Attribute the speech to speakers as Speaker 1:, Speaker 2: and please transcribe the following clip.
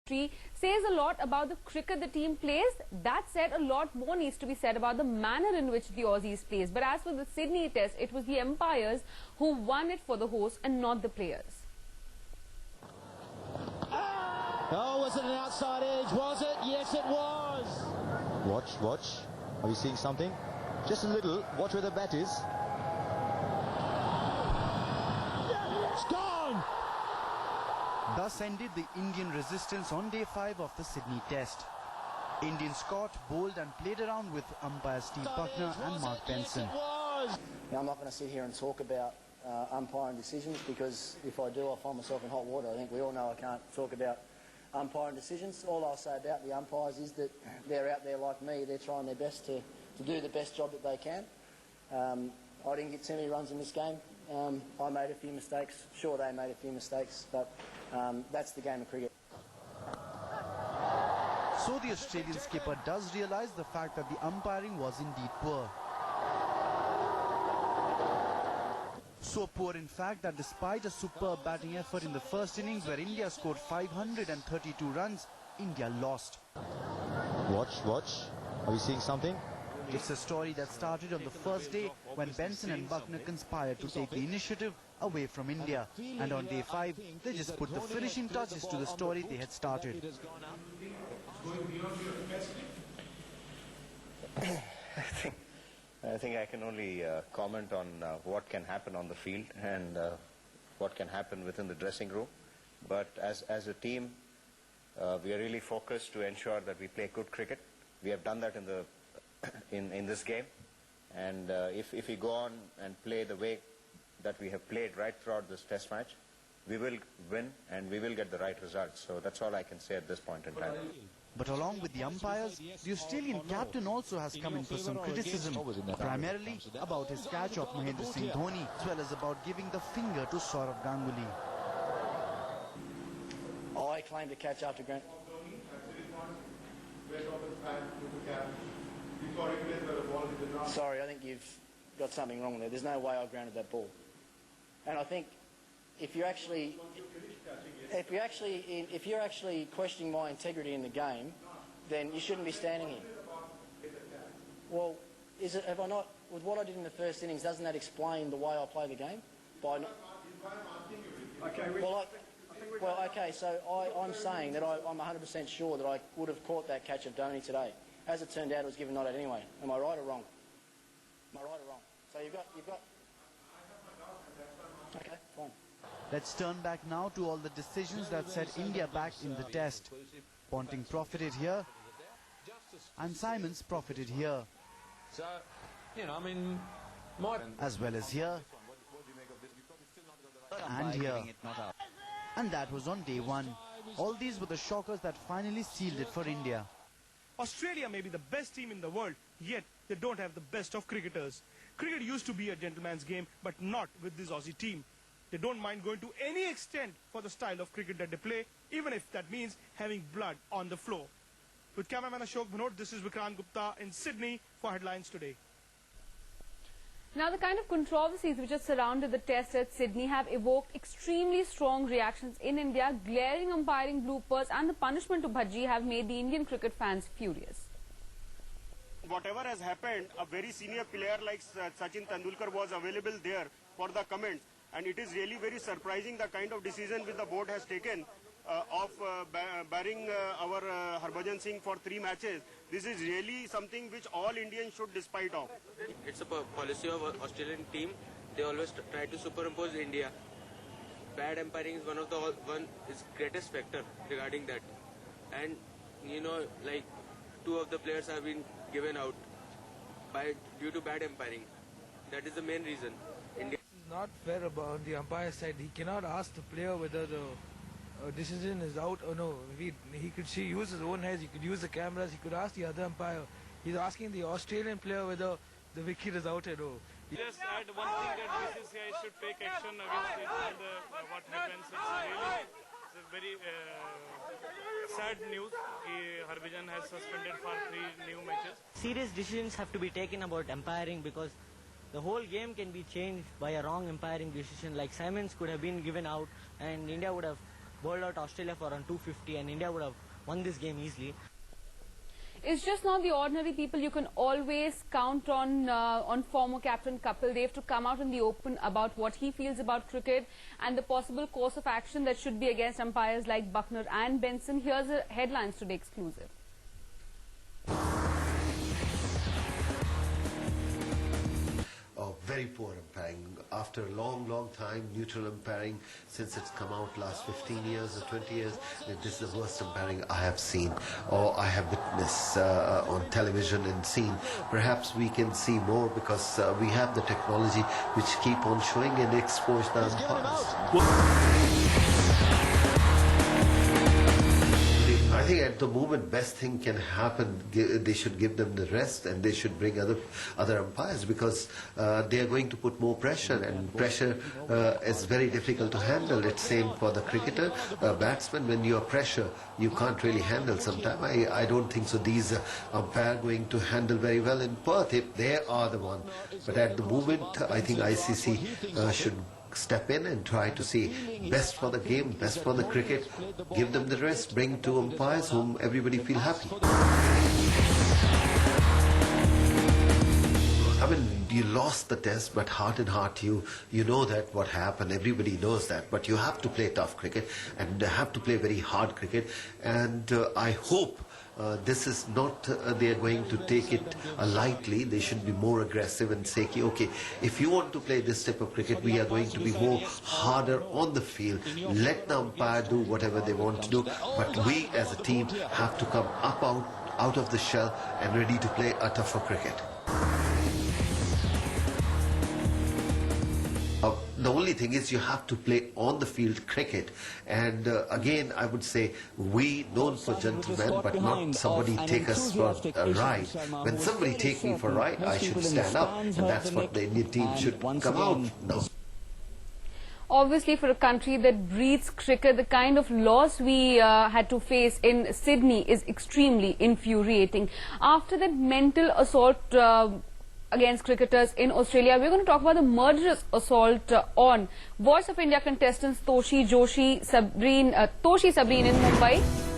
Speaker 1: says a lot about the cricket the team plays. That said, a lot more needs to be said about the manner in which the Aussies plays. But as for the Sydney Test, it was the umpires who won it for the hosts and not the players.
Speaker 2: Oh, was it an outside edge? Was it? Yes, it was.
Speaker 3: Watch. Are you seeing something? Just a little. Watch where the bat is.
Speaker 2: It's gone.
Speaker 4: Thus ended the Indian resistance on day 5 of the Sydney Test. Indians caught, bowled and played around with umpires Steve Buckner and Mark Benson.
Speaker 5: Now, I'm not going to sit here and talk about umpiring decisions, because if I do, I'll find myself in hot water. I think we all know I can't talk about umpiring decisions. All I'll say about the umpires is that they're out there like me. They're trying their best to do the best job that they can. I didn't get too many runs in this game. I made a few mistakes. Sure, they made a few mistakes, but that's the game of cricket.
Speaker 4: So the Australian skipper does realise the fact that the umpiring was indeed poor. So poor, in fact, that despite a superb batting effort in the first innings where India scored 532 runs, India lost.
Speaker 3: Watch. Are you seeing something?
Speaker 4: It's a story that started on the first day when Benson and Buckner conspired to take the initiative away from India. And on day 5, they just put the finishing touches to the story they had started.
Speaker 6: I think I can only comment on what can happen on the field and what can happen within the dressing room. But as a team, we are really focused to ensure that we play good cricket. We have done that in this game, and if we go on and play the way that we have played right throughout this test match, we will win and we will get the right results. So that's all I can say at this point in time.
Speaker 4: But along with the umpires, the Australian captain also has come in for some criticism, primarily about his catch of Mahendra Singh Dhoni, as well as about giving the finger to Sourav Ganguly.
Speaker 5: I claimed a catch after Grant. Sorry, I think you've got something wrong there. There's no way I grounded that ball. And I think if you're actually questioning my integrity in the game, then you shouldn't be standing here. Well, have I not, with what I did in the first innings, doesn't that explain the way I play the game? Okay, so I'm saying that I'm 100% sure that I would have caught that catch of Dhoni today. As it turned out, it was given not out anyway. Am I right or wrong? Am I right or wrong? So you've got... Okay, fine.
Speaker 4: Let's turn back now to all the decisions that set India back in the test. Ponting profited here, and Simons profited here.
Speaker 7: So, I mean,
Speaker 4: as well as here, and here. And that was on day 1. All these were the shockers that finally sealed it for India.
Speaker 8: Australia may be the best team in the world, yet they don't have the best of cricketers. Cricket used to be a gentleman's game, but not with this Aussie team. They don't mind going to any extent for the style of cricket that they play, even if that means having blood on the floor. With cameraman Ashok Bhanot, this is Vikrant Gupta in Sydney for Headlines Today.
Speaker 1: Now, the kind of controversies which have surrounded the test at Sydney have evoked extremely strong reactions in India. Glaring umpiring bloopers and the punishment to Bhaji have made the Indian cricket fans furious.
Speaker 9: Whatever has happened, a very senior player like Sachin Tendulkar was available there for the comments. And it is really very surprising the kind of decision which the board has taken of barring our Harbhajan Singh for 3 matches. This is really something which all Indians should despite of.
Speaker 7: it's a policy of Australian team. They always try to superimpose India. Bad umpiring is one of the greatest factor regarding that. And like 2 of the players have been given out due to bad umpiring. That is the main reason. India
Speaker 10: Not fair about the umpire side. He cannot ask the player whether the decision is out or no. He could use his own heads, he could use the cameras, he could ask the other umpire. He's asking the Australian player whether the wicket is out or no.
Speaker 11: Just add one thing that BCCI should take action against it and what happens. It's a very sad news. Harbhajan has suspended for 3 new matches.
Speaker 12: Serious decisions have to be taken about umpiring, because the whole game can be changed by a wrong umpiring decision. Like Simons could have been given out and India would have bowled out Australia for around 250 and India would have won this game easily.
Speaker 1: It's just not the ordinary people. You can always count on former captain Kapil Dev to come out in the open about what he feels about cricket and the possible course of action that should be against umpires like Buckner and Benson. Here's the headlines today exclusive.
Speaker 13: Very poor umpiring. After a long time, neutral umpiring, since it's come out last 15 years or 20 years, this is the worst umpiring I have seen or I have witnessed on television and seen. Perhaps we can see more because we have the technology which keep on showing and expose the umpires. I think at the moment best thing can happen, they should give them the rest and they should bring other umpires because they are going to put more pressure, and pressure is very difficult to handle. It's same for the cricketer, batsman. When you are pressure, you can't really handle sometimes. I don't think so these umpires going to handle very well in Perth if they are the one. But at the moment I think ICC should step in and try to see best for the game, best for the cricket, give them the rest, bring two umpires whom everybody feel happy. I mean, you lost the test, but heart in heart you know that what happened, everybody knows that, but you have to play tough cricket and have to play very hard cricket, and I hope this is not, they are going to take it lightly. They should be more aggressive and say, okay, if you want to play this type of cricket, we are going to be more harder on the field. Let the umpire do whatever they want to do, but we as a team have to come out of the shell and ready to play a tougher cricket. The only thing is you have to play on the field cricket, and again I would say we known for gentlemen, but not somebody take us for a ride. When somebody take me for a ride, I should stand up, and that's what the Indian team should come out now.
Speaker 1: Obviously, for a country that breeds cricket, the kind of loss we had to face in Sydney is extremely infuriating. After that mental assault against cricketers in Australia, we're going to talk about the murderous assault on Voice of India contestants Toshi Sabrin in Mumbai.